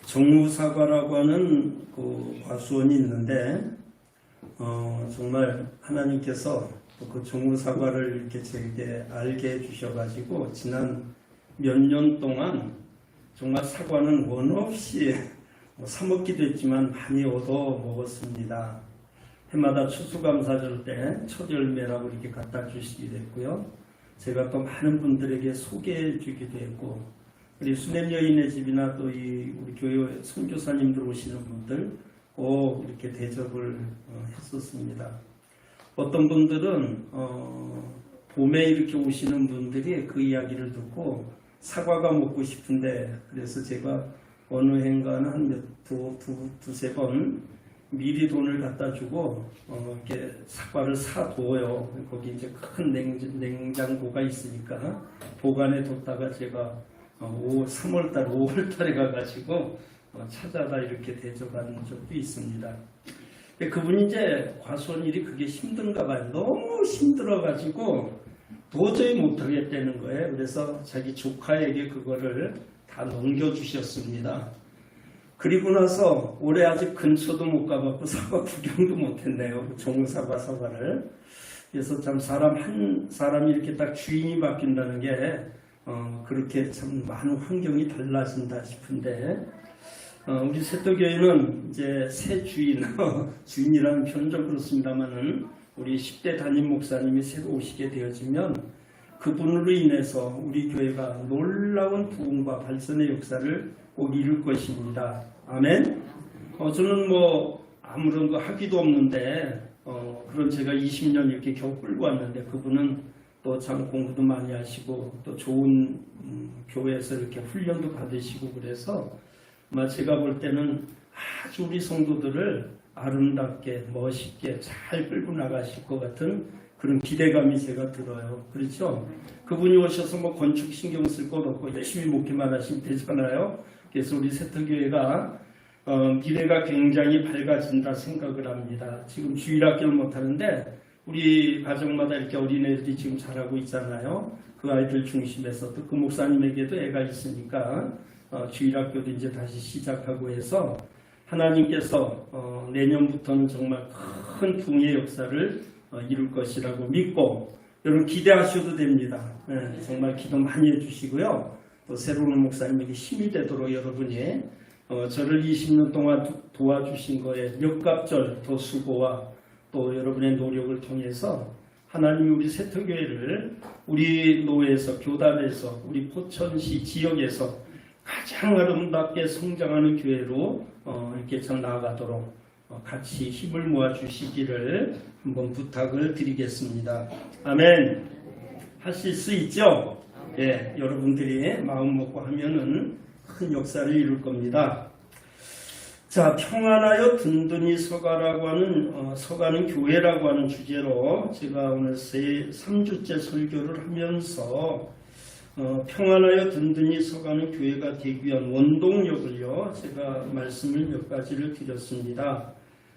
정무사과라고 하는 그 과수원이 있는데 정말 하나님께서 그 정무사과를 이렇게 제게 알게 해주셔가지고 지난 몇 년 동안 정말 사과는 원 없이 사 먹기도 했지만 많이 얻어 먹었습니다. 해마다 추수감사절 때 첫 열매라고 이렇게 갖다 주시기도 했고요. 제가 또 많은 분들에게 소개해 주기도 했고, 우리 수냄 여인의 집이나 또 우리 교회 선교사님들 오시는 분들 꼭 이렇게 대접을 했었습니다. 어떤 분들은 봄에 이렇게 오시는 분들이 그 이야기를 듣고 사과가 먹고 싶은데, 그래서 제가 어느 해인가는 한 두세 번 미리 돈을 갖다 주고 이렇게 사과를 사둬요. 거기 이제 큰 냉장고가 있으니까 보관해 뒀다가 제가 3월달, 5월달에 가가지고 찾아다 이렇게 대접하는 적도 있습니다. 그분이 이제 과수원 일이 그게 힘든가 봐요. 너무 힘들어가지고 도저히 못하겠다는 거예요. 그래서 자기 조카에게 그거를 다 넘겨주셨습니다. 그리고 나서 올해 아직 근처도 못 가봤고 사과 구경도 못했네요. 정무사과 사과를. 그래서 참 한 사람이 이렇게 딱 주인이 바뀐다는 게 그렇게 참 많은 환경이 달라진다 싶은데, 우리 세토교회는 이제 새 주인이라는 표현 좀 그렇습니다만은 우리 10대 담임 목사님이 새로 오시게 되어지면 그분으로 인해서 우리 교회가 놀라운 부흥과 발전의 역사를 꼭 이룰 것입니다. 아멘. 저는 아무런 거 하기도 없는데 그런 제가 20년 이렇게 겨우 끌고 왔는데, 그분은 또 참 공부도 많이 하시고 또 좋은 교회에서 이렇게 훈련도 받으시고, 그래서 제가 볼 때는 아주 우리 성도들을 아름답게 멋있게 잘 끌고 나가실 것 같은 그런 기대감이 제가 들어요. 그렇죠? 그분이 오셔서 건축 신경 쓸 것 없고 열심히 목회만 하시면 되잖아요. 그래서 우리 세터교회가 미래가 굉장히 밝아진다 생각을 합니다. 지금 주일학교를 못하는데 우리 가정마다 이렇게 어린애들이 지금 자라고 있잖아요. 그 아이들 중심에서 또 그 목사님에게도 애가 있으니까 주일학교도 이제 다시 시작하고 해서 하나님께서 내년부터는 정말 큰 부흥의 역사를 이룰 것이라고 믿고 여러분 기대하셔도 됩니다. 네, 정말 기도 많이 해주시고요. 또 새로운 목사님에게 힘이 되도록 여러분이 저를 20년 동안 도와주신 거에 몇 갑절 더 수고와 또 여러분의 노력을 통해서 하나님이 우리 세터교회를 우리 노회에서 교단에서 우리 포천시 지역에서 가장 아름답게 성장하는 교회로 이렇게 잘 나아가도록 같이 힘을 모아 주시기를 한번 부탁을 드리겠습니다. 아멘. 하실 수 있죠? 예, 여러분들이 마음 먹고 하면은 큰 역사를 이룰 겁니다. 자, 평안하여 든든히 서가라고 하는 서가는 교회라고 하는 주제로 제가 오늘 3주째 설교를 하면서 평안하여 든든히 서가는 교회가 되기 위한 원동력을요, 제가 말씀을 몇 가지를 드렸습니다.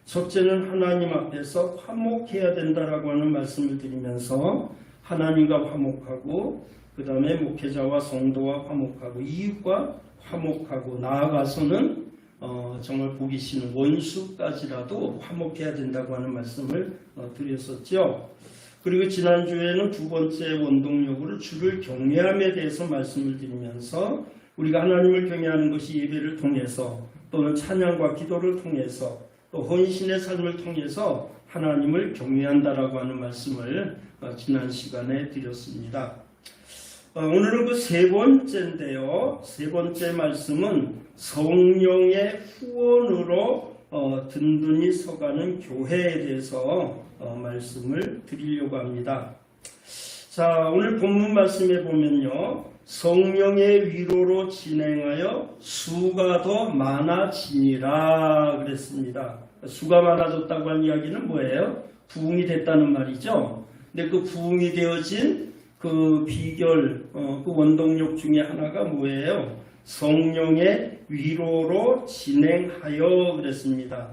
첫째는 하나님 앞에서 화목해야 된다라고 하는 말씀을 드리면서 하나님과 화목하고, 그 다음에 목회자와 성도와 화목하고, 이웃과 화목하고, 나아가서는 정말 보기 싫은 원수까지라도 화목해야 된다고 하는 말씀을 드렸었죠. 그리고 지난주에는 두 번째 원동력으로 주를 경외함에 대해서 말씀을 드리면서 우리가 하나님을 경외하는 것이 예배를 통해서 또는 찬양과 기도를 통해서 또 헌신의 삶을 통해서 하나님을 경외한다라고 하는 말씀을 지난 시간에 드렸습니다. 오늘은 그 세 번째인데요. 세 번째 말씀은 성령의 후원으로 든든히 서가는 교회에 대해서 말씀을 드리려고 합니다. 자, 오늘 본문 말씀에 보면요, 성령의 위로로 진행하여 수가 더 많아지니라 그랬습니다. 수가 많아졌다고 하는 이야기는 뭐예요? 부흥이 됐다는 말이죠. 근데 그 부흥이 되어진 그 비결, 그 원동력 중에 하나가 뭐예요? 성령의 위로로 진행하여 그랬습니다.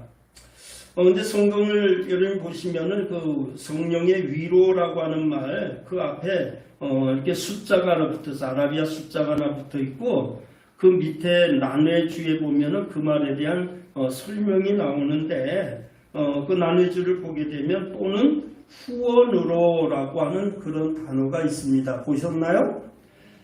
근데 성경을 여러분 보시면은 그 성령의 위로라고 하는 말, 그 앞에 이렇게 숫자가 하나 붙어서 아라비아 숫자가 하나 붙어 있고, 그 밑에 난회주에 보면은 그 말에 대한 설명이 나오는데 그 난회주를 보게 되면 또는 후원으로라고 하는 그런 단어가 있습니다. 보셨나요?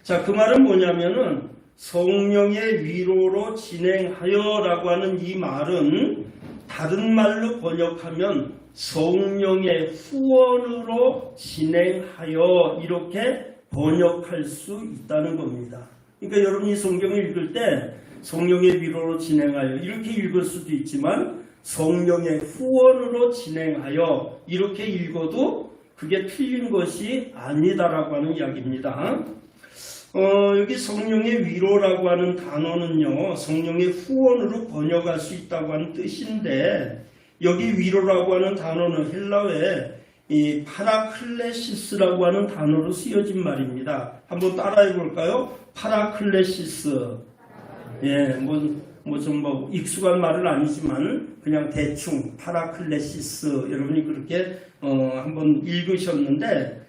자, 그 말은 뭐냐면은 성령의 위로로 진행하여라고 하는 이 말은 다른 말로 번역하면 성령의 후원으로 진행하여 이렇게 번역할 수 있다는 겁니다. 그러니까 여러분이 성경을 읽을 때 성령의 위로로 진행하여 이렇게 읽을 수도 있지만 성령의 후원으로 진행하여 이렇게 읽어도 그게 틀린 것이 아니다라고 하는 이야기입니다. 여기 성령의 위로라고 하는 단어는요, 성령의 후원으로 번역할 수 있다고 하는 뜻인데, 여기 위로라고 하는 단어는 헬라어에 이 파라클레시스라고 하는 단어로 쓰여진 말입니다. 한번 따라해 볼까요? 파라클레시스. 예, 좀 익숙한 말은 아니지만 그냥 대충 파라클레시스 여러분이 그렇게 한번 읽으셨는데,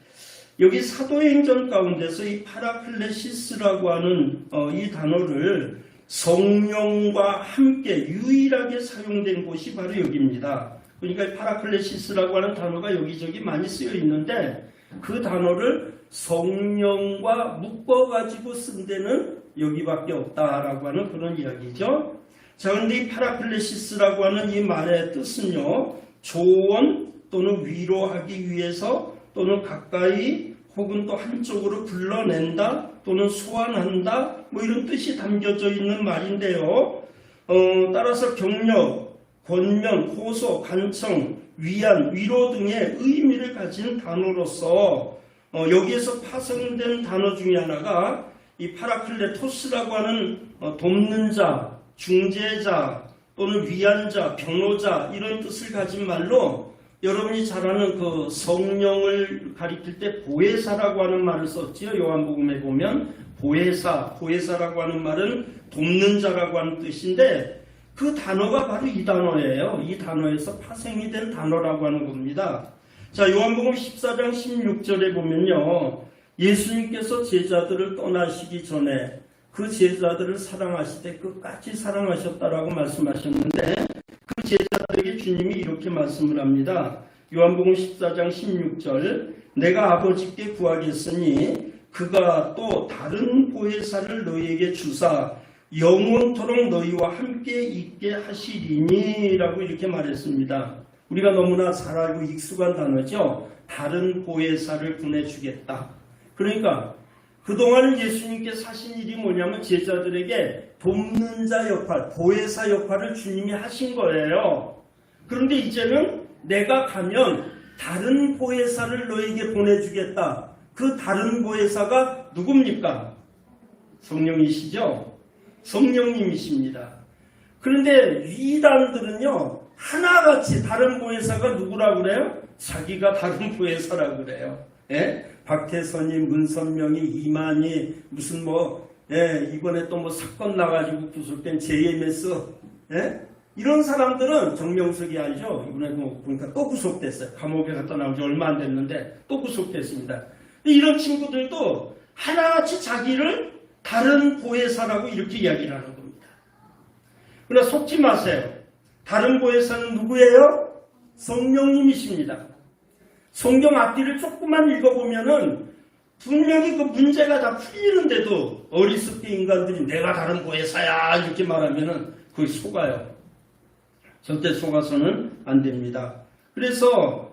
여기 사도행전 가운데서 이 파라클레시스라고 하는 이 단어를 성령과 함께 유일하게 사용된 곳이 바로 여기입니다. 그러니까 파라클레시스라고 하는 단어가 여기저기 많이 쓰여 있는데 그 단어를 성령과 묶어가지고 쓴 데는 여기밖에 없다라고 하는 그런 이야기죠. 자, 그런데 이 파라클레시스라고 하는 이 말의 뜻은요, 조언 또는 위로하기 위해서 또는 가까이 혹은 또 한쪽으로 불러낸다 또는 소환한다 뭐 이런 뜻이 담겨져 있는 말인데요. 따라서 격려, 권면, 호소, 간청, 위안, 위로 등의 의미를 가진 단어로서 여기에서 파생된 단어 중에 하나가 이 파라클레토스라고 하는 돕는 자, 중재자 또는 위안자, 변호자 이런 뜻을 가진 말로 여러분이 잘 아는 그 성령을 가리킬 때 보혜사라고 하는 말을 썼지요. 요한복음에 보면 보혜사라고 하는 말은 돕는 자라고 하는 뜻인데 그 단어가 바로 이 단어예요. 이 단어에서 파생이 된 단어라고 하는 겁니다. 자, 요한복음 14장 16절에 보면요, 예수님께서 제자들을 떠나시기 전에 그 제자들을 사랑하시되 끝까지 사랑하셨다라고 말씀하셨는데 그 제자들에게 주님이 이렇게 말씀을 합니다. 요한복음 14장 16절 내가 아버지께 구하겠으니 그가 또 다른 보혜사를 너희에게 주사 영원토록 너희와 함께 있게 하시리니 라고 이렇게 말했습니다. 우리가 너무나 잘 알고 익숙한 단어죠. 다른 보혜사를 보내주겠다. 그러니까 그동안 예수님께서 하신 일이 뭐냐면 제자들에게 돕는 자 역할, 보혜사 역할을 주님이 하신 거예요. 그런데 이제는 내가 가면 다른 보혜사를 너에게 보내주겠다. 그 다른 보혜사가 누굽니까? 성령이시죠? 성령님이십니다. 그런데 이단들은요, 하나같이 다른 보혜사가 누구라고 그래요? 자기가 다른 보혜사라고 그래요. 예? 박태선이, 문선명이, 이만희, 무슨 이번에 또 사건 나가지고 구속된 JMS, 예? 이런 사람들은 정명석이 알죠? 이번에 보니까 또 구속됐어요. 감옥에 갔다 나온 지 얼마 안 됐는데 또 구속됐습니다. 이런 친구들도 하나같이 자기를 다른 보혜사라고 이렇게 이야기를 하는 겁니다. 그러나 속지 마세요. 다른 보혜사는 누구예요? 성령님이십니다. 성경 앞뒤를 조금만 읽어보면은 분명히 그 문제가 다 풀리는데도 어리석게 인간들이 내가 다른 보혜사야 이렇게 말하면은 그걸 속아요. 절대 속아서는 안 됩니다. 그래서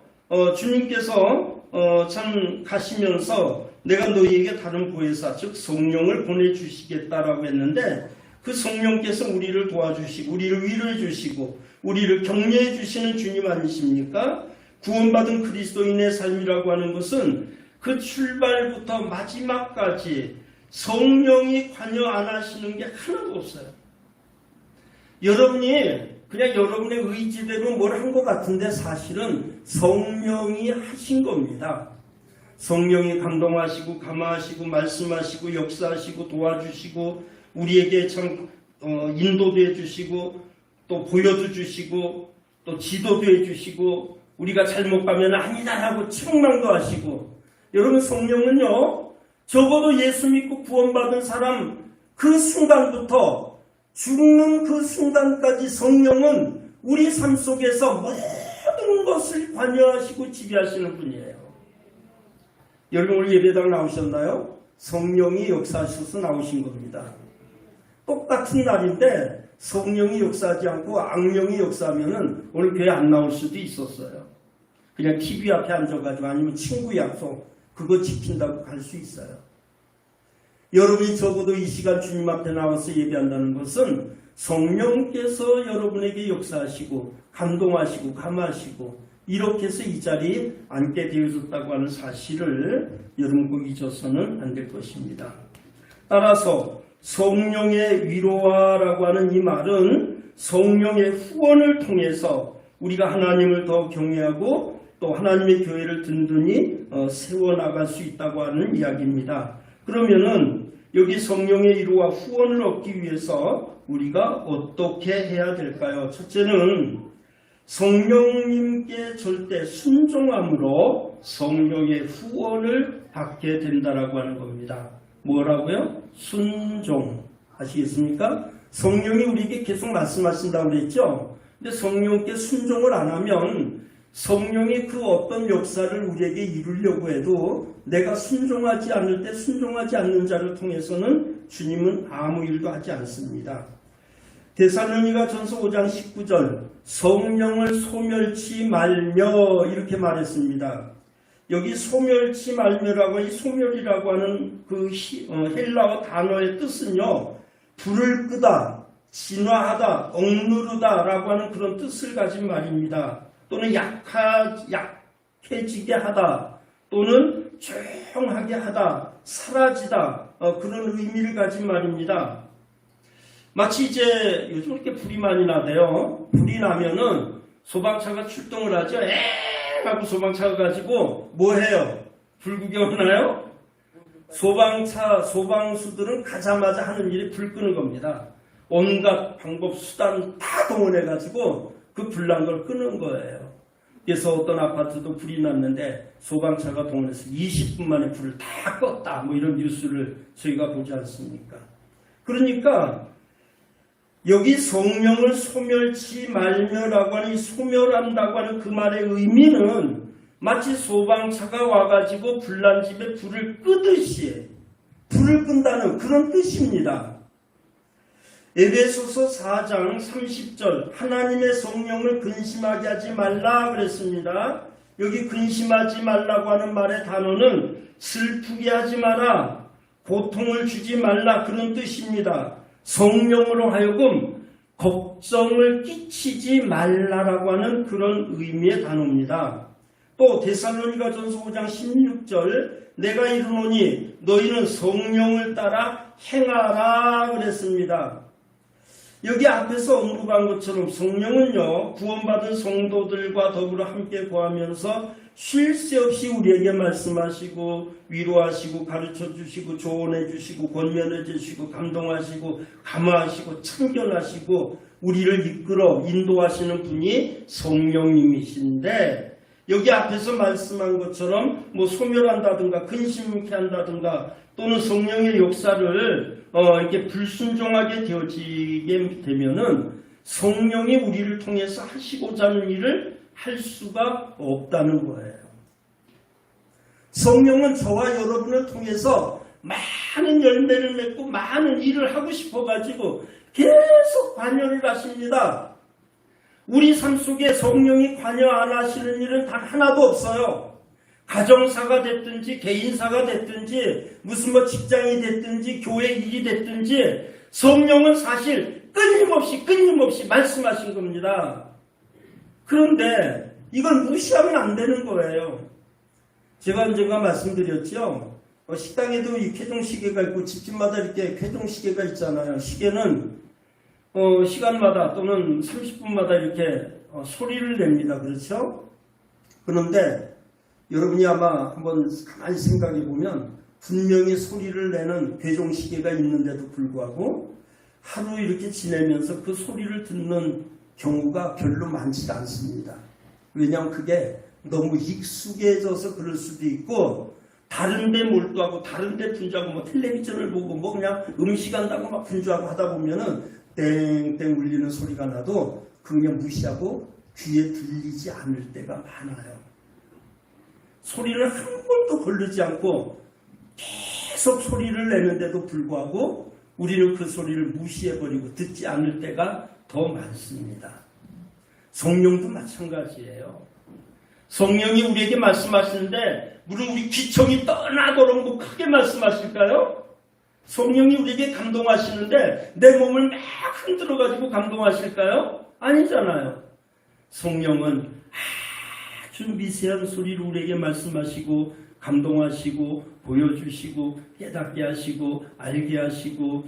주님께서 참 가시면서 내가 너희에게 다른 보혜사 즉 성령을 보내주시겠다라고 했는데 그 성령께서 우리를 도와주시고 우리를 위로해 주시고 우리를 격려해 주시는 주님 아니십니까? 구원받은 그리스도인의 삶이라고 하는 것은 그 출발부터 마지막까지 성령이 관여 안 하시는 게 하나도 없어요. 여러분이 그냥 여러분의 의지대로 뭘 한 것 같은데 사실은 성령이 하신 겁니다. 성령이 감동하시고 감화하시고 말씀하시고 역사하시고 도와주시고 우리에게 참 인도도 해주시고 또 보여도 주시고 또 지도도 해주시고 우리가 잘못 가면 아니다라고 책망도 하시고 여러분 성령은요 적어도 예수 믿고 구원받은 사람 그 순간부터 죽는 그 순간까지 성령은 우리 삶 속에서 모든 것을 관여하시고 지배하시는 분이에요. 여러분 오늘 예배당 나오셨나요? 성령이 역사하셔서 나오신 겁니다. 똑같은 날인데 성령이 역사하지 않고 악령이 역사하면은 오늘 교회 안 나올 수도 있었어요. 그냥 TV 앞에 앉아가지고 아니면 친구 약속 그거 지킨다고 갈 수 있어요. 여러분이 적어도 이 시간 주님 앞에 나와서 예배한다는 것은 성령께서 여러분에게 역사하시고 감동하시고 감화하시고 이렇게 해서 이 자리에 앉게 되어졌다고 하는 사실을 여러분 꼭 잊어서는 안 될 것입니다. 따라서 성령의 위로하라고 하는 이 말은 성령의 후원을 통해서 우리가 하나님을 더 경외하고 또 하나님의 교회를 든든히 세워나갈 수 있다고 하는 이야기입니다. 그러면은 여기 성령의 위로와 후원을 얻기 위해서 우리가 어떻게 해야 될까요? 첫째는 성령님께 절대 순종함으로 성령의 후원을 받게 된다라고 하는 겁니다. 뭐라고요? 순종. 아시겠습니까? 성령이 우리에게 계속 말씀하신다고 그랬죠? 근데 성령께 순종을 안 하면 성령이 그 어떤 역사를 우리에게 이루려고 해도 내가 순종하지 않을 때 순종하지 않는 자를 통해서는 주님은 아무 일도 하지 않습니다. 데살로니가 전서 5장 19절 성령을 소멸치 말며 이렇게 말했습니다. 여기 소멸치 말며라고 이 소멸이라고 하는 그 헬라어 단어의 뜻은요. 불을 끄다, 진화하다, 억누르다 라고 하는 그런 뜻을 가진 말입니다. 또는 약해지게 하다 또는 조용하게 하다, 사라지다 그런 의미를 가진 말입니다. 마치 이제 요즘 이렇게 불이 많이 나대요. 불이 나면은 소방차가 출동을 하죠. 하고 소방차가 가지고 뭐 해요? 불 구경하나요? 소방수들은 가자마자 하는 일이 불 끄는 겁니다. 온갖 방법, 수단 다 동원해가지고 그 불난 걸 끄는 거예요. 그래서 어떤 아파트도 불이 났는데 소방차가 동원해서 20분 만에 불을 다 껐다. 뭐 이런 뉴스를 저희가 보지 않습니까? 그러니까 여기 성령을 소멸치 말며라고 하는 이 소멸한다고 하는 그 말의 의미는 마치 소방차가 와가지고 불난 집에 불을 끄듯이 불을 끈다는 그런 뜻입니다. 에베소서 4장 30절 하나님의 성령을 근심하게 하지 말라 그랬습니다. 여기 근심하지 말라고 하는 말의 단어는 슬프게 하지 마라, 고통을 주지 말라 그런 뜻입니다. 성령으로 하여금 걱정을 끼치지 말라라고 하는 그런 의미의 단어입니다. 또 데살로니가 전서 5장 16절 내가 이르노니 너희는 성령을 따라 행하라 그랬습니다. 여기 앞에서 언급한 것처럼 성령은요 구원받은 성도들과 더불어 함께 거하면서 쉴 새 없이 우리에게 말씀하시고 위로하시고 가르쳐주시고 조언해주시고 권면해주시고 감동하시고 감화하시고 참견하시고 우리를 이끌어 인도하시는 분이 성령님이신데 여기 앞에서 말씀한 것처럼 뭐 소멸한다든가 근심케 한다든가 또는 성령의 역사를 이렇게 불순종하게 되어지게 되면은 성령이 우리를 통해서 하시고자 하는 일을 할 수가 없다는 거예요. 성령은 저와 여러분을 통해서 많은 열매를 맺고 많은 일을 하고 싶어가지고 계속 관여를 하십니다. 우리 삶 속에 성령이 관여 안 하시는 일은 단 하나도 없어요. 가정사가 됐든지 개인사가 됐든지 무슨 뭐 직장이 됐든지 교회 일이 됐든지 성령은 사실 끊임없이 말씀하신 겁니다. 그런데 이걸 무시하면 안 되는 거예요. 제가 언젠가 말씀드렸죠. 식당에도 이 쾌종시계가 있고 집집마다 이렇게 쾌종시계가 있잖아요. 시계는 시간마다 또는 30분마다 이렇게 소리를 냅니다. 그렇죠? 그런데 여러분이 아마 한번 가만히 생각해 보면 분명히 소리를 내는 쾌종시계가 있는데도 불구하고 하루 이렇게 지내면서 그 소리를 듣는 경우가 별로 많지 않습니다. 왜냐하면 그게 너무 익숙해져서 그럴 수도 있고 다른데 몰두하고 다른데 분주하고 뭐 텔레비전을 보고 뭐 그냥 음식한다고 막 분주하고 하다 보면은 땡땡 울리는 소리가 나도 그냥 무시하고 귀에 들리지 않을 때가 많아요. 소리를 한 번도 거르지 않고 계속 소리를 내는데도 불구하고 우리는 그 소리를 무시해버리고 듣지 않을 때가 더 많습니다. 성령도 마찬가지예요. 성령이 우리에게 말씀하시는데 물론 우리 귀청이 떠나도록 뭐 크게 말씀하실까요? 성령이 우리에게 감동하시는데 내 몸을 막 흔들어가지고 감동하실까요? 아니잖아요. 성령은 아주 미세한 소리로 우리에게 말씀하시고 감동하시고 보여주시고 깨닫게 하시고 알게 하시고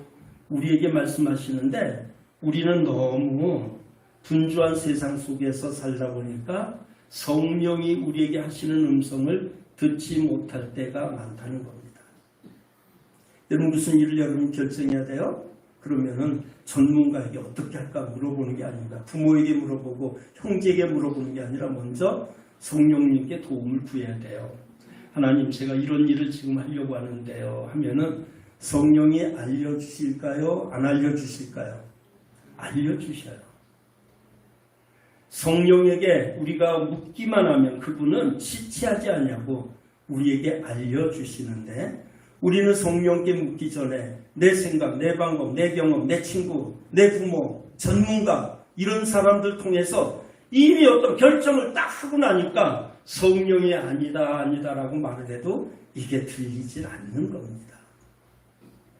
우리에게 말씀하시는데 우리는 너무 분주한 세상 속에서 살다 보니까 성령이 우리에게 하시는 음성을 듣지 못할 때가 많다는 겁니다. 여러분 무슨 일을 여러분 결정해야 돼요? 그러면은 전문가에게 어떻게 할까 물어보는 게 아닙니다. 부모에게 물어보고 형제에게 물어보는 게 아니라 먼저 성령님께 도움을 구해야 돼요. 하나님 제가 이런 일을 지금 하려고 하는데요 하면은 성령이 알려주실까요? 안 알려주실까요? 알려주셔요. 성령에게 우리가 묻기만 하면 그분은 지체하지 않냐고 우리에게 알려주시는데 우리는 성령께 묻기 전에 내 생각, 내 방법, 내 경험, 내 친구, 내 부모, 전문가 이런 사람들 통해서 이미 어떤 결정을 딱 하고 나니까 성령이 아니다라고 말을 해도 이게 들리질 않는 겁니다.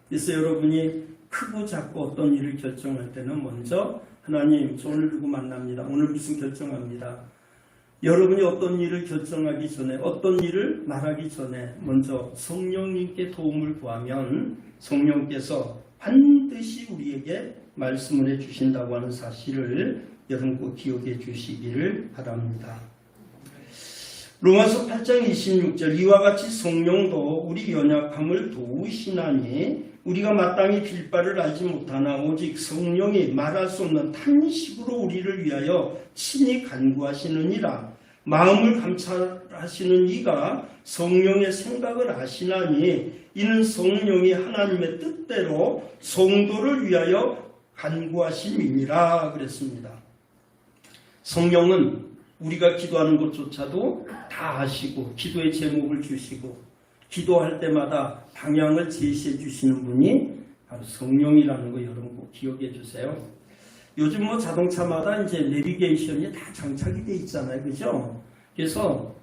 그래서 여러분이 크고 작고 어떤 일을 결정할 때는 먼저 하나님 저 오늘 누구 만납니다. 오늘 무슨 결정합니다. 여러분이 어떤 일을 결정하기 전에 어떤 일을 말하기 전에 먼저 성령님께 도움을 구하면 성령께서 반드시 우리에게 말씀을 해주신다고 하는 사실을 여러분 꼭 기억해 주시기를 바랍니다. 로마서 8장 26절 이와 같이 성령도 우리 연약함을 도우시나니 우리가 마땅히 빌 바를 알지 못하나 오직 성령이 말할 수 없는 탄식으로 우리를 위하여 친히 간구하시느니라. 마음을 감찰하시는 이가 성령의 생각을 아시나니 이는 성령이 하나님의 뜻대로 성도를 위하여 간구하심이니라 그랬습니다. 성령은 우리가 기도하는 것조차도 다 아시고 기도의 제목을 주시고 기도할 때마다 방향을 제시해 주시는 분이 바로 성령이라는 거 여러분 꼭 기억해 주세요. 요즘 뭐 자동차마다 이제 내비게이션이 다 장착이 돼 있잖아요. 그죠? 그래서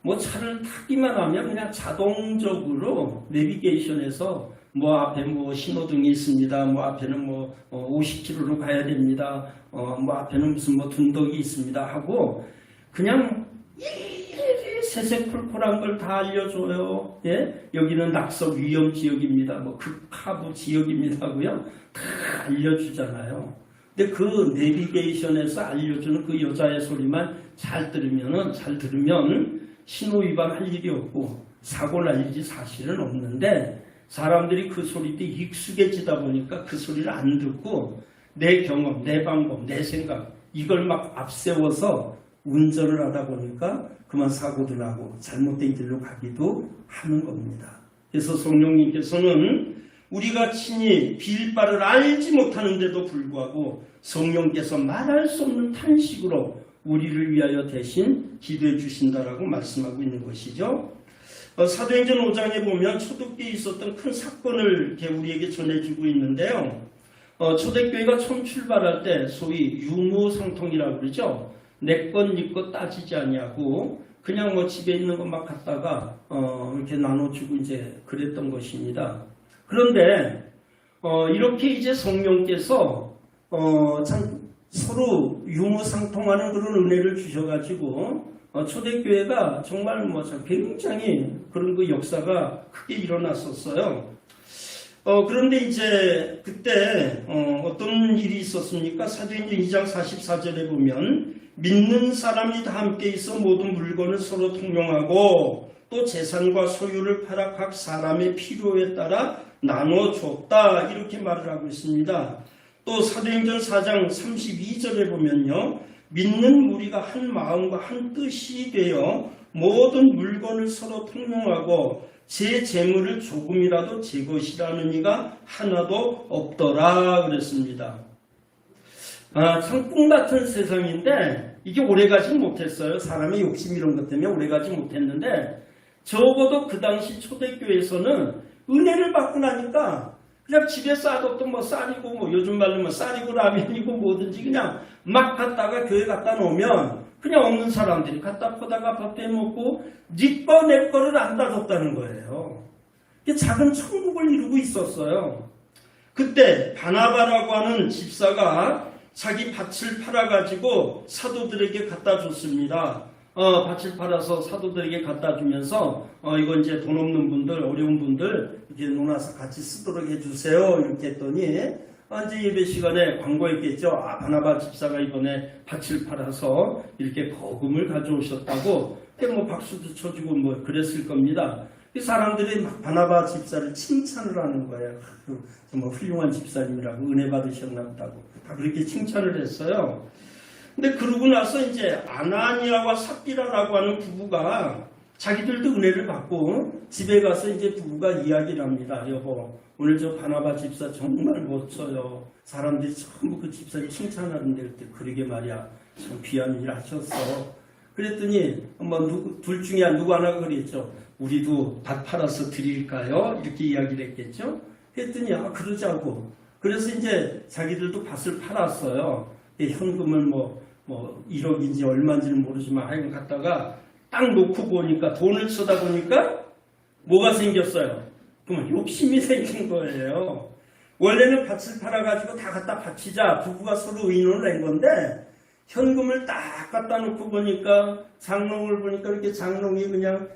뭐 차를 타기만 하면 그냥 자동적으로 내비게이션에서 뭐 앞에 뭐 신호등이 있습니다. 뭐 앞에는 뭐 50km로 가야 됩니다. 뭐 앞에는 무슨 뭐 둔덕이 있습니다. 하고 그냥 세세콜콜한 걸 다 알려줘요. 예? 여기는 낙석 위험 지역입니다. 뭐 극하부 지역입니다. 하고요. 다 알려주잖아요. 근데 그 내비게이션에서 알려주는 그 여자의 소리만 잘 들으면 신호 위반할 일이 없고 사고 날 일이 사실은 없는데 사람들이 그 소리에 익숙해지다 보니까 그 소리를 안 듣고 내 경험, 내 방법, 내 생각 이걸 막 앞세워서 운전을 하다 보니까 그만 사고도 나고 잘못된 길로 가기도 하는 겁니다. 그래서 성령님께서는 우리가 친히 빌 바를 알지 못하는데도 불구하고 성령께서 말할 수 없는 탄식으로 우리를 위하여 대신 기도해 주신다라고 말씀하고 있는 것이죠. 사도행전 5장에 보면 초대교회에 있었던 큰 사건을 우리에게 전해주고 있는데요. 초대교회가 처음 출발할 때 소위 유무상통이라고 그러죠. 내 것, 네 것 따지지 않냐고 그냥 뭐 집에 있는 것 막 갖다가 이렇게 나눠주고 이제 그랬던 것입니다. 그런데 이렇게 이제 성령께서 참 서로 유무상통하는 그런 은혜를 주셔가지고 초대교회가 정말 뭐 굉장히 그런 그 역사가 크게 일어났었어요. 그런데 이제 그때 어떤 일이 있었습니까? 사도행전 2장 44절에 보면 믿는 사람이 다 함께 있어 모든 물건을 서로 통용하고 또 재산과 소유를 팔아 각 사람의 필요에 따라 나눠줬다 이렇게 말을 하고 있습니다. 또 사도행전 4장 32절에 보면요. 믿는 무리가 한 마음과 한 뜻이 되어 모든 물건을 서로 통용하고 제 재물을 조금이라도 제 것이라는 이가 하나도 없더라 그랬습니다. 참 꿈같은 세상인데 이게 오래가지 못했어요. 사람의 욕심 이런 것 때문에 오래가지 못했는데 적어도 그 당시 초대교회에서는 은혜를 받고 나니까 그냥 집에 싸뒀던 뭐 쌀이고 뭐 요즘 말로 뭐 쌀이고 라면이고 뭐든지 그냥 막 갖다가 교회 갖다 놓으면 그냥 없는 사람들이 갖다 퍼다가 밥 해먹고 네 거 내 거를 안 따졌다는 거예요. 작은 천국을 이루고 있었어요. 그때 바나바라고 하는 집사가 자기 밭을 팔아가지고 사도들에게 갖다 줬습니다. 밭을 팔아서 사도들에게 갖다 주면서 이건 이제 돈 없는 분들, 어려운 분들 이렇게 놓아서 같이 쓰도록 해주세요. 이렇게 했더니 이제 예배 시간에 광고했겠죠. 바나바 집사가 이번에 밭을 팔아서 이렇게 거금을 가져오셨다고 뭐 박수도 쳐주고 뭐 그랬을 겁니다. 사람들이 막 바나바 집사를 칭찬을 하는 거예요. 정말 훌륭한 집사님이라고 은혜 받으셨나 보다고 다 그렇게 칭찬을 했어요. 근데 그러고 나서 이제 아나니아와 삽비라라고 하는 부부가 자기들도 은혜를 받고 집에 가서 이제 부부가 이야기를 합니다. 여보, 오늘 저 바나바 집사 정말 멋져요. 사람들이 전부 그 집사를 칭찬하는데 그때 그러게 말이야. 참 귀한 일 하셨어. 그랬더니 둘 중에 누구 하나가 그랬죠. 우리도 밭 팔아서 드릴까요? 이렇게 이야기를 했겠죠. 했더니 그러자고. 그래서 이제 자기들도 밭을 팔았어요. 현금을 뭐 1억인지 얼마인지는 모르지만 하여간 갖다가 딱 놓고 보니까 돈을 쓰다 보니까 뭐가 생겼어요? 그러면 욕심이 생긴 거예요. 원래는 밭을 팔아가지고 다 갖다 바치자 부부가 서로 의논을 한 건데 현금을 딱 갖다 놓고 보니까 장롱을 보니까 이렇게 장롱이 그냥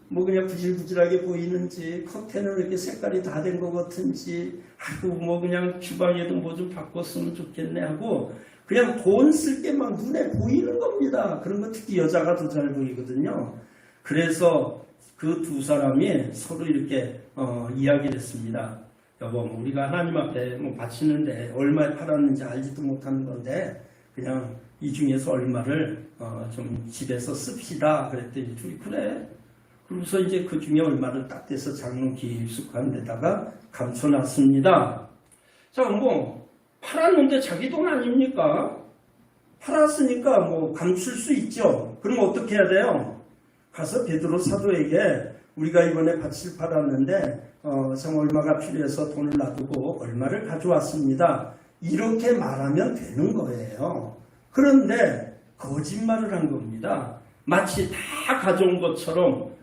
그냥 구질구질하게 보이는지 커튼은 이렇게 색깔이 다 된 것 같은지 뭐 그냥 주방에도 뭐 좀 바꿨으면 좋겠네 하고 그냥 돈 쓸 게 막 눈에 보이는 겁니다. 그런 거 특히 여자가 더 잘 보이거든요. 그래서 그 두 사람이 서로 이렇게 이야기를 했습니다. 여보, 우리가 하나님 앞에 바치는데 얼마에 팔았는지 알지도 못하는 건데 그냥 이 중에서 얼마를 좀 집에서 씁시다. 그랬더니 둘이 그래. 그러고서 이제 그 중에 얼마를 딱 떼서 장롱 깊숙한 데다가 감춰놨습니다. 자, 팔았는데 자기 돈 아닙니까? 팔았으니까 감출 수 있죠. 그럼 어떻게 해야 돼요? 가서 베드로 사도에게 우리가 이번에 밭을 팔았는데 참 얼마가 필요해서 돈을 놔두고 얼마를 가져왔습니다. 이렇게 말하면 되는 거예요. 그런데 거짓말을 한 겁니다. 마치 다 가져온 것처럼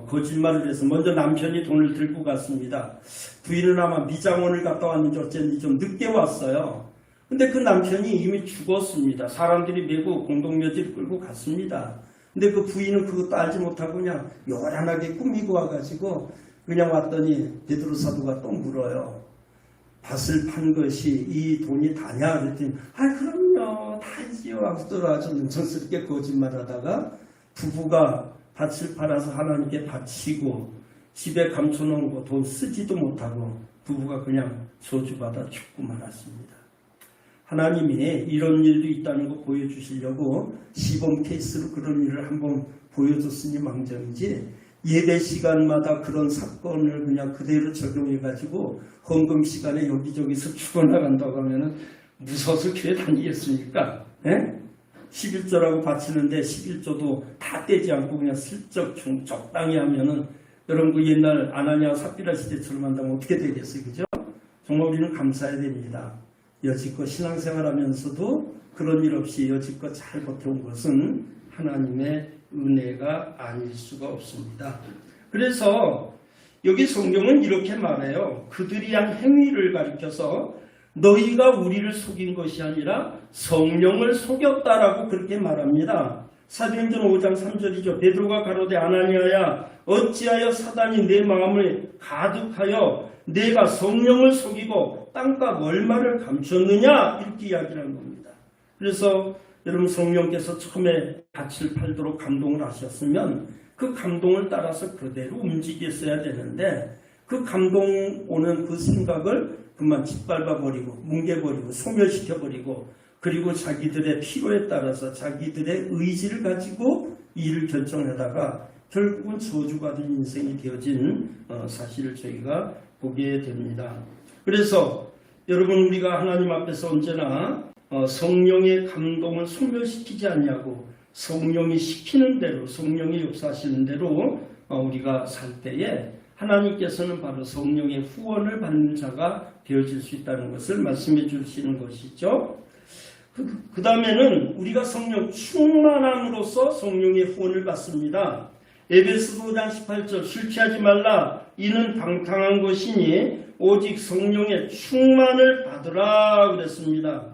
거짓말을 해서 먼저 남편이 돈을 들고 갔습니다. 부인은 아마 미장원을 갔다 왔는지 어쩐지 좀 늦게 왔어요. 근데 그 남편이 이미 죽었습니다. 사람들이 메고 공동묘지를 끌고 갔습니다. 근데 그 부인은 그것도 알지 못하고 그냥 요란하게 꾸미고 와가지고 그냥 왔더니 베드로 사도가 또 물어요. 밭을 판 것이 이 돈이 다냐? 그랬더니 그럼요. 다지요. 하고 또 아주 능청스럽게 거짓말하다가 부부가 밭을 팔아서 하나님께 바치고 집에 감춰놓은 거 돈 쓰지도 못하고 부부가 그냥 저주받아 죽고 말았습니다. 하나님이 이런 일도 있다는 거 보여주시려고 시범 케이스로 그런 일을 한번 보여줬으니 망정이지 예배 시간마다 그런 사건을 그냥 그대로 적용해가지고 헌금 시간에 여기저기서 죽어나간다고 하면은 무서워서 교회 다니겠습니까? 11조라고 바치는데 11조도 다 떼지 않고 그냥 슬쩍 적당히 하면은 여러분 그 옛날 아나니아 삽비라 시대처럼 한다면 어떻게 되겠어요? 그죠? 정말 우리는 감사해야 됩니다. 여지껏 신앙생활 하면서도 그런 일 없이 여지껏 잘 버텨온 것은 하나님의 은혜가 아닐 수가 없습니다. 그래서 여기 성경은 이렇게 말해요. 그들이 한 행위를 가리켜서 너희가 우리를 속인 것이 아니라 성령을 속였다라고 그렇게 말합니다. 사도행전 5장 3절이죠. 베드로가 가로되 아나니아야 어찌하여 사단이 내 마음을 가득하여 내가 성령을 속이고 땅값 얼마를 감췄느냐 이렇게 이야기를 하는 겁니다. 그래서 여러분 성령께서 처음에 밭을 팔도록 감동을 하셨으면 그 감동을 따라서 그대로 움직였어야 되는데 그 감동 오는 그 생각을 그만 짓밟아버리고 뭉개버리고 소멸시켜버리고 그리고 자기들의 필요에 따라서 자기들의 의지를 가지고 일을 결정하다가 결국은 저주가 된 인생이 되어진 사실을 저희가 보게 됩니다. 그래서 여러분, 우리가 하나님 앞에서 언제나 성령의 감동을 소멸시키지 않냐고, 성령이 시키는 대로, 성령이 역사하시는 대로 우리가 살 때에 하나님께서는 바로 성령의 후원을 받는 자가 되어질 수 있다는 것을 말씀해 주시는 것이죠. 그 다음에는 우리가 성령 충만함으로써 성령의 후원을 받습니다. 에베소서 5장 18절, 술 취하지 말라, 이는 방탕한 것이니 오직 성령의 충만을 받으라 그랬습니다.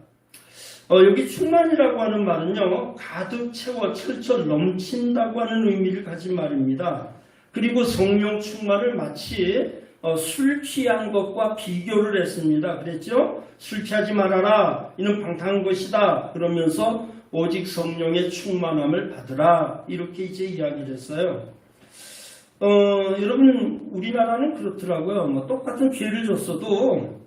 여기 충만이라고 하는 말은요, 가득 채워 철철 넘친다고 하는 의미를 가진 말입니다. 그리고 성령 충만을 마치 술 취한 것과 비교를 했습니다. 그랬죠? 술 취하지 말아라, 이는 방탕한 것이다 그러면서 오직 성령의 충만함을 받으라, 이렇게 이제 이야기를 했어요. 여러분, 우리나라는 그렇더라고요. 똑같은 죄를 졌어도,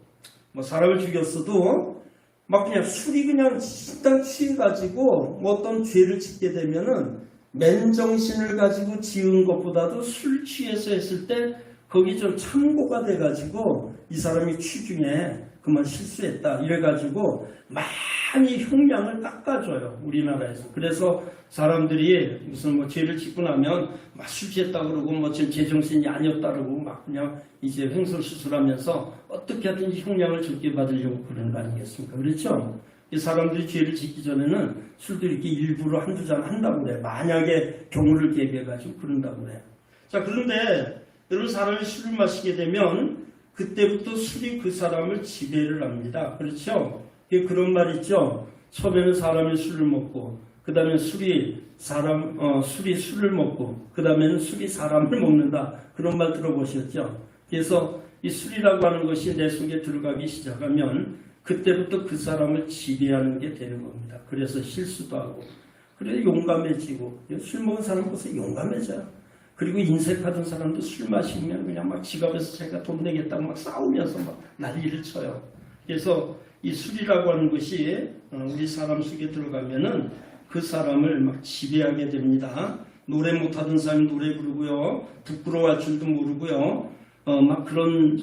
사람을 죽였어도 막 그냥 술이 그냥 딱 취해가지고 어떤 죄를 짓게 되면은 맨정신을 가지고 지은 것보다도 술 취해서 했을 때 거기 좀 참고가 돼가지고 이 사람이 취중에 그만 실수했다 이래가지고 많이 형량을 깎아줘요, 우리나라에서. 그래서 사람들이 무슨 죄를 짓고 나면 막 술 취했다 그러고 지금 제정신이 아니었다 그러고 막 그냥 이제 횡설수설하면서 어떻게 하든지 형량을 적게 받으려고 그러는 거 아니겠습니까? 그렇죠? 이 사람들이 죄를 짓기 전에는 술도 이렇게 일부러 한두 잔 한다고 그래요. 만약에 경우를 대비해가지고 그런다고 그래요. 자, 그런데 여러분, 사람이 술을 마시게 되면 그때부터 술이 그 사람을 지배를 합니다. 그렇죠? 그런 말 있죠? 처음에는 사람이 술을 먹고, 그 다음에 술이 술을 먹고, 그 다음에는 술이 사람을 먹는다. 그런 말 들어보셨죠? 그래서 이 술이라고 하는 것이 내 속에 들어가기 시작하면 그때부터 그 사람을 지배하는 게 되는 겁니다. 그래서 실수도 하고, 그래서 용감해지고, 술 먹은 사람 보세요, 용감해져요. 그리고 인색하던 사람도 술 마시면 그냥 막 지갑에서 자기가 돈 내겠다고 막 싸우면서 막 난리를 쳐요. 그래서 이 술이라고 하는 것이 우리 사람 속에 들어가면은 그 사람을 막 지배하게 됩니다. 노래 못하던 사람이 노래 부르고요, 부끄러워할 줄도 모르고요, 막 그런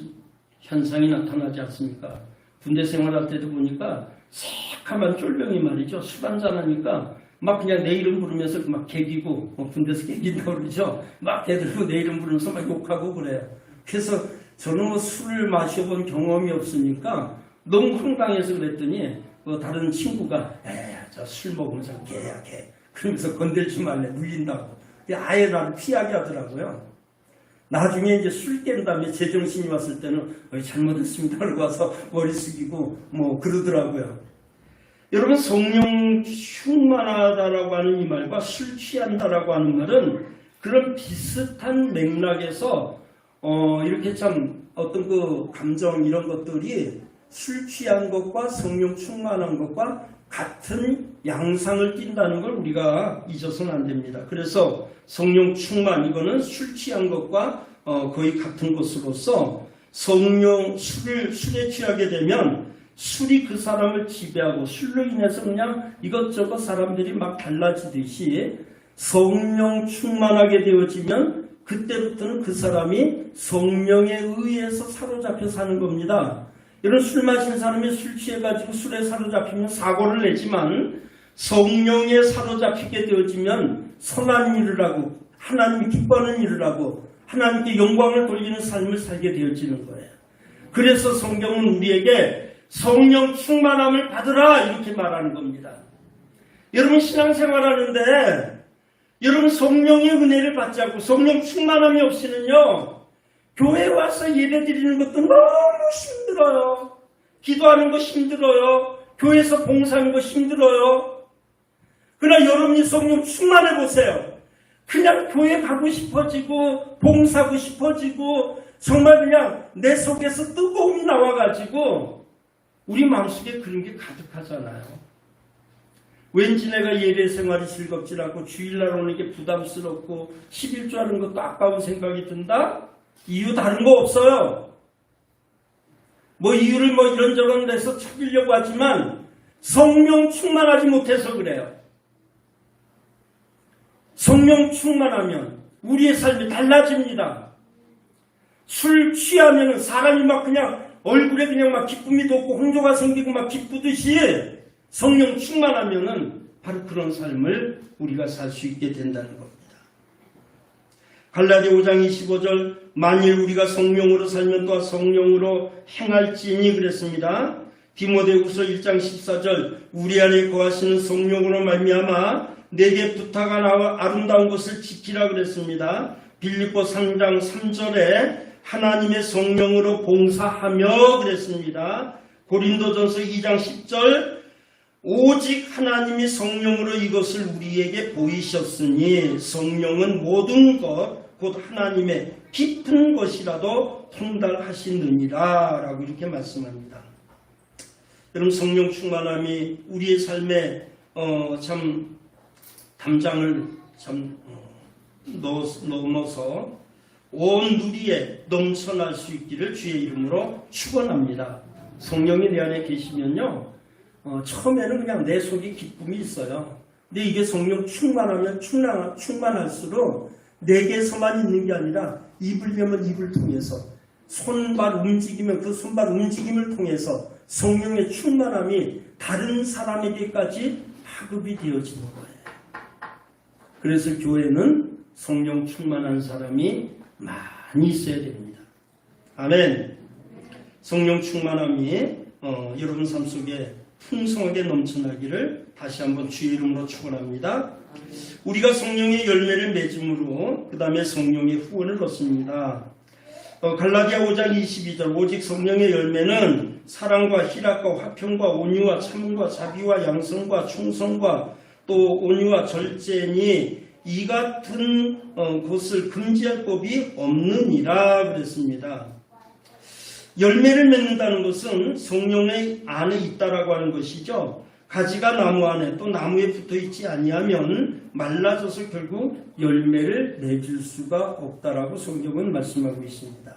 현상이 나타나지 않습니까? 군대 생활할 때도 보니까 새카만 쫄병이 말이죠. 술 한잔 하니까 막 그냥 내 이름 부르면서 막 개기고, 군대에서 개긴다고 그러죠. 막 개들고 내 이름 부르면서 막 욕하고 그래요. 그래서 저는 술을 마셔본 경험이 없으니까 너무 황당해서 그랬더니 다른 친구가 저 술 먹으면서 개야 개. 그러면서 건들지 말래, 물린다고. 아예 나를 피하게 하더라고요. 나중에 이제 술 깬 다음에 제정신이 왔을 때는 잘못했습니다 그러고 와서 머리 숙이고 그러더라고요. 여러분, 성령 충만하다라고 하는 이 말과 술 취한다라고 하는 말은 그런 비슷한 맥락에서 이렇게 참 어떤 그 감정 이런 것들이 술 취한 것과 성령 충만한 것과 같은 양상을 띈다는 걸 우리가 잊어서는 안 됩니다. 그래서 성령 충만, 이거는 술 취한 것과 거의 같은 것으로서 술에 취하게 되면 술이 그 사람을 지배하고 술로 인해서 그냥 이것저것 사람들이 막 달라지듯이 성령 충만하게 되어지면 그때부터는 그 사람이 성령에 의해서 사로잡혀 사는 겁니다. 이런 술 마신 사람이 술 취해가지고 술에 사로잡히면 사고를 내지만 성령에 사로잡히게 되어지면 선한 일을 하고 하나님이 기뻐하는 일을 하고 하나님께 영광을 돌리는 삶을 살게 되어지는 거예요. 그래서 성경은 우리에게 성령 충만함을 받으라 이렇게 말하는 겁니다. 여러분, 신앙생활하는데 여러분 성령의 은혜를 받지 않고 성령 충만함이 없이는요, 교회 와서 예배 드리는 것도 너무 힘들어요. 기도하는 거 힘들어요. 교회에서 봉사하는 거 힘들어요. 그러나 여러분이 성령 충만해 보세요. 그냥 교회 가고 싶어지고 봉사하고 싶어지고 정말 그냥 내 속에서 뜨거움이 나와가지고 우리 마음속에 그런 게 가득하잖아요. 왠지 내가 예배 생활이 즐겁지 않고 주일날 오는 게 부담스럽고 11조 하는 것도 아까운 생각이 든다? 이유 다른 거 없어요. 이유를 이런저런 데서 찾으려고 하지만 성령 충만하지 못해서 그래요. 성령 충만하면 우리의 삶이 달라집니다. 술 취하면 사람이 막 그냥 얼굴에 그냥 막 기쁨이 돋고 홍조가 생기고 막 기쁘듯이 성령 충만하면은 바로 그런 삶을 우리가 살 수 있게 된다는 겁니다. 갈라디아 5장 25절 만일 우리가 성령으로 살면 또 성령으로 행할지니 그랬습니다. 디모데후서 1장 14절 우리 안에 거하시는 성령으로 말미암아 내게 부탁한 아름다운 것을 지키라 그랬습니다. 빌립보 3장 3절에 하나님의 성령으로 봉사하며 그랬습니다. 고린도전서 2장 10절 오직 하나님이 성령으로 이것을 우리에게 보이셨으니 성령은 모든 것 곧 하나님의 깊은 것이라도 통달하시느니라 라고 이렇게 말씀합니다. 여러분 성령 충만함이 우리의 삶에 참 담장을 참 넘어서 온 누리에 넘쳐날 수 있기를 주의 이름으로 축원합니다. 성령이 내 안에 계시면요 처음에는 그냥 내 속에 기쁨이 있어요. 근데 이게 성령 충만하면 충만할수록 내게서만 있는 게 아니라 입을 열면 입을 통해서 손발 움직이면 그 손발 움직임을 통해서 성령의 충만함이 다른 사람에게까지 파급이 되어지는 거예요. 그래서 교회는 성령 충만한 사람이 많이 있어야 됩니다. 아멘. 성령 충만함이 여러분 삶 속에 풍성하게 넘쳐나기를 다시 한번 주의 이름으로 축원합니다. 우리가 성령의 열매를 맺음으로 그 다음에 성령의 후원을 얻습니다. 갈라디아 5장 22절 오직 성령의 열매는 사랑과 희락과 화평과 온유와 참음과 자비와 양성과 충성과 또 온유와 절제니 이 같은 것을 금지할 법이 없느니라 그랬습니다. 열매를 맺는다는 것은 성령의 안에 있다라고 하는 것이죠. 가지가 나무 안에 또 나무에 붙어있지 아니하면 말라져서 결국 열매를 맺을 수가 없다라고 성경은 말씀하고 있습니다.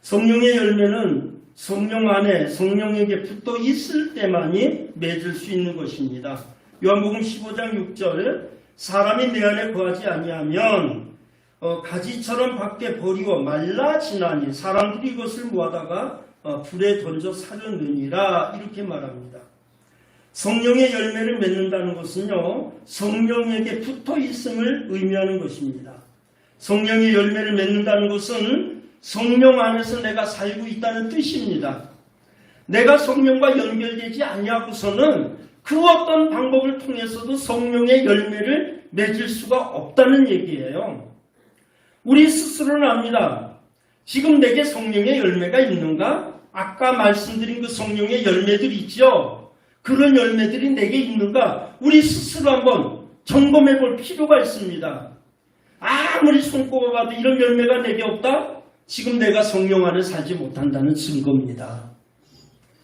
성령의 열매는 성령 안에 성령에게 붙어 있을 때만이 맺을 수 있는 것입니다. 요한복음 15장 6절 사람이 내 안에 거하지 아니하면 가지처럼 밖에 버리고 말라지나니 사람들이 이것을 모아다가 불에 던져 사려느니라 이렇게 말합니다. 성령의 열매를 맺는다는 것은요 성령에게 붙어 있음을 의미하는 것입니다. 성령의 열매를 맺는다는 것은 성령 안에서 내가 살고 있다는 뜻입니다. 내가 성령과 연결되지 아니하고서는 그 어떤 방법을 통해서도 성령의 열매를 맺을 수가 없다는 얘기예요. 우리 스스로는 압니다. 지금 내게 성령의 열매가 있는가? 아까 말씀드린 그 성령의 열매들이 있죠. 그런 열매들이 내게 있는가? 우리 스스로 한번 점검해 볼 필요가 있습니다. 아무리 손꼽아봐도 이런 열매가 내게 없다? 지금 내가 성령 안에 살지 못한다는 증거입니다.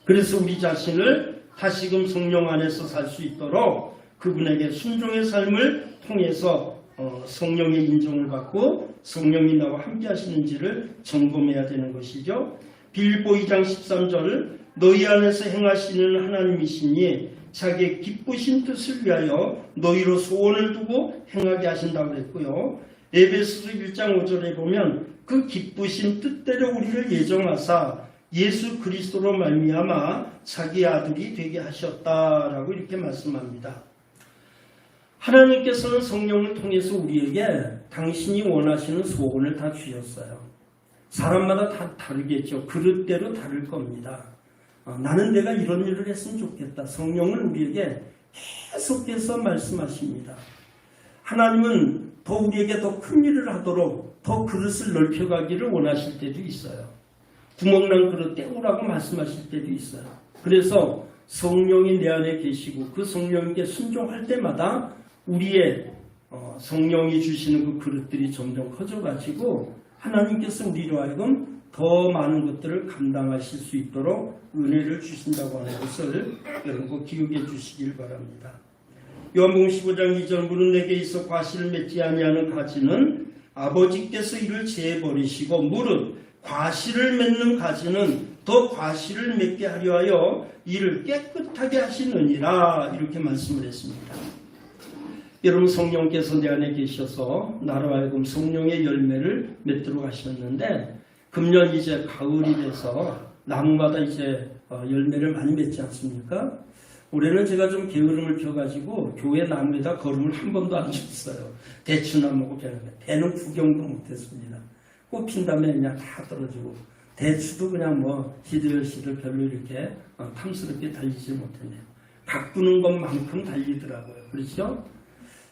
그래서 우리 자신을 다시금 성령 안에서 살 수 있도록 그분에게 순종의 삶을 통해서 성령의 인정을 받고 성령이 나와 함께 하시는지를 점검해야 되는 것이죠. 빌립보 2장 13절 너희 안에서 행하시는 하나님이시니 자기의 기쁘신 뜻을 위하여 너희로 소원을 두고 행하게 하신다고 했고요. 에베소서 1장 5절에 보면 그 기쁘신 뜻대로 우리를 예정하사 예수 그리스도로 말미암아 자기 아들이 되게 하셨다라고 이렇게 말씀합니다. 하나님께서는 성령을 통해서 우리에게 당신이 원하시는 소원을 다 주셨어요. 사람마다 다 다르겠죠. 그릇대로 다를 겁니다. 나는 내가 이런 일을 했으면 좋겠다. 성령은 우리에게 계속해서 말씀하십니다. 하나님은 더 우리에게 더 큰 일을 하도록 더 그릇을 넓혀가기를 원하실 때도 있어요. 구멍난 그릇 떼우라고 말씀하실 때도 있어요. 그래서 성령이 내 안에 계시고 그 성령에게 순종할 때마다 우리의 성령이 주시는 그 그릇들이 점점 커져가지고 하나님께서 우리로 하여금 더 많은 것들을 감당하실 수 있도록 은혜를 주신다고 하는 것을 여러분 기억해 주시길 바랍니다. 요한복음 15장 2절 무릇 내게 있어 과실을 맺지 아니하는 가지는 아버지께서 이를 제버리시고 무릇 과실을 맺는 가지는 더 과실을 맺게 하려 하여 이를 깨끗하게 하시느니라 이렇게 말씀을 했습니다. 여러분 성령께서 내 안에 계셔서 나로 하여금 성령의 열매를 맺도록 하셨는데 금년 이제 가을이 돼서 나무마다 이제 열매를 많이 맺지 않습니까? 올해는 제가 좀 게으름을 펴가지고 교회 나무에다 걸음을 한 번도 안 줬어요. 대추나무고 배는 구경도 못했습니다. 꽃 핀 다음에 그냥 다 떨어지고 대추도 그냥 뭐 시들시들 별로 이렇게 탐스럽게 달리지 못했네요. 가꾸는 것만큼 달리더라고요. 그렇죠?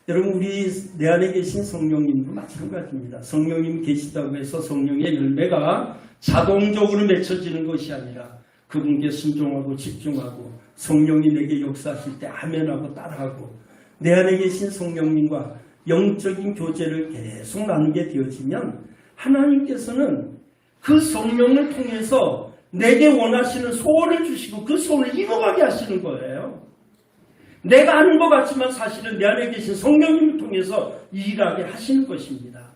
여러분 우리 내 안에 계신 성령님도 마찬가지입니다. 성령님 계시다고 해서 성령의 열매가 자동적으로 맺혀지는 것이 아니라 그분께 순종하고 집중하고 성령이 내게 역사하실 때 아멘하고 따라하고 내 안에 계신 성령님과 영적인 교제를 계속 나누게 되어지면 하나님께서는 그 성령을 통해서 내게 원하시는 소원을 주시고 그 소원을 이루어가게 하시는 거예요. 내가 아는 것 같지만 사실은 내 안에 계신 성령님을 통해서 일하게 하시는 것입니다.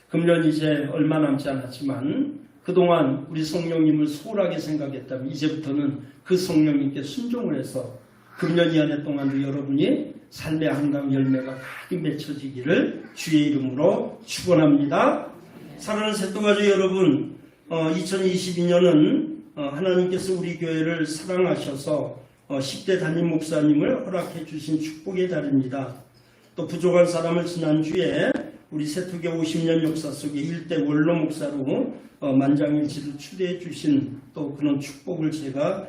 금년 이제 얼마 남지 않았지만 그동안 우리 성령님을 소홀하게 생각했다면 이제부터는 그 성령님께 순종을 해서 금년 이 한 해 동안도 여러분이 삶의 아름다운 열매가 가득 맺혀지기를 주의 이름으로 축원합니다. 사랑하는 새또가족 여러분, 2022년은 하나님께서 우리 교회를 사랑하셔서 10대 담임 목사님을 허락해 주신 축복의 달입니다. 또 부족한 사람을 지난주에 우리 세투교 50년 역사 속에 1대 원로 목사로 만장일치를 추대해 주신 또 그런 축복을 제가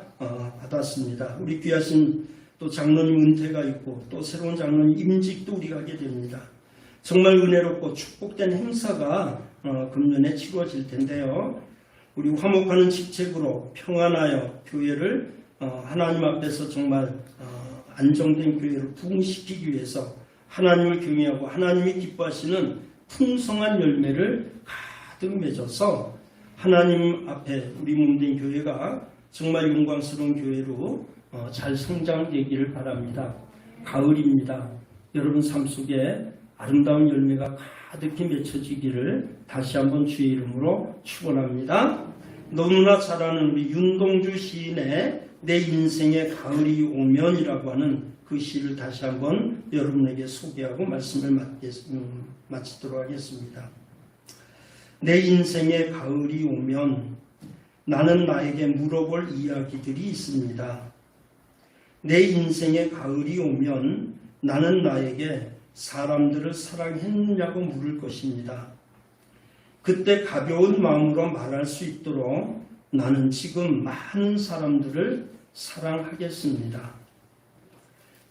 받았습니다. 우리 귀하신 또 장로님 은퇴가 있고 또 새로운 장로님 임직도 우리가 하게 됩니다. 정말 은혜롭고 축복된 행사가 금년에 치루어질 텐데요. 우리 화목하는 직책으로 평안하여 교회를 하나님 앞에서 정말 안정된 교회로 부흥시키기 위해서 하나님을 경외하고 하나님이 기뻐하시는 풍성한 열매를 가득 맺어서 하나님 앞에 우리 몸된 교회가 정말 영광스러운 교회로 잘 성장되기를 바랍니다. 가을입니다. 여러분 삶 속에 아름다운 열매가 가득히 맺혀지기를 다시 한번 주의 이름으로 축원합니다. 너무나 잘 아는 우리 윤동주 시인의 내 인생의 가을이 오면이라고 하는 그 시를 다시 한번 여러분에게 소개하고 말씀을 마치도록 하겠습니다. 내 인생의 가을이 오면 나는 나에게 물어볼 이야기들이 있습니다. 내 인생의 가을이 오면 나는 나에게 사람들을 사랑했느냐고 물을 것입니다. 그때 가벼운 마음으로 말할 수 있도록 나는 지금 많은 사람들을 사랑하겠습니다.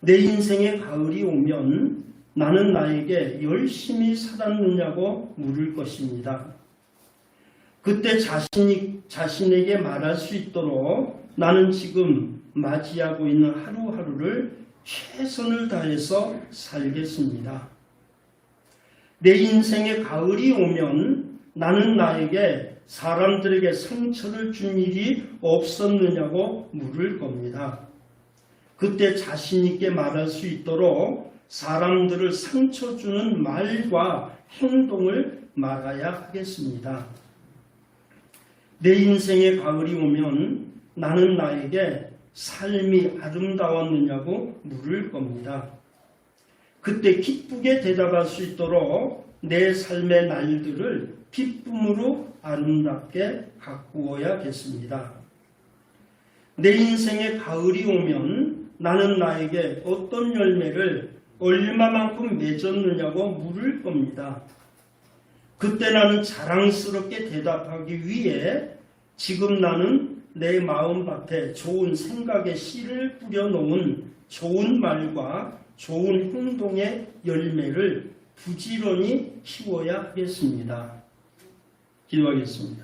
내 인생의 가을이 오면 나는 나에게 열심히 살았느냐고 물을 것입니다. 그때 자신에게 말할 수 있도록 나는 지금 맞이하고 있는 하루하루를 최선을 다해서 살겠습니다. 내 인생의 가을이 오면 나는 나에게 사람들에게 상처를 준 일이 없었느냐고 물을 겁니다. 그때 자신있게 말할 수 있도록 사람들을 상처 주는 말과 행동을 말아야 하겠습니다. 내 인생의 가을이 오면 나는 나에게 삶이 아름다웠느냐고 물을 겁니다. 그때 기쁘게 대답할 수 있도록 내 삶의 날들을 기쁨으로 아름답게 가꾸어야겠습니다. 내 인생의 가을이 오면 나는 나에게 어떤 열매를 얼마만큼 맺었느냐고 물을 겁니다. 그때 나는 자랑스럽게 대답하기 위해 지금 나는 내 마음밭에 좋은 생각의 씨를 뿌려놓은 좋은 말과 좋은 행동의 열매를 부지런히 키워야 하겠습니다. 기도하겠습니다.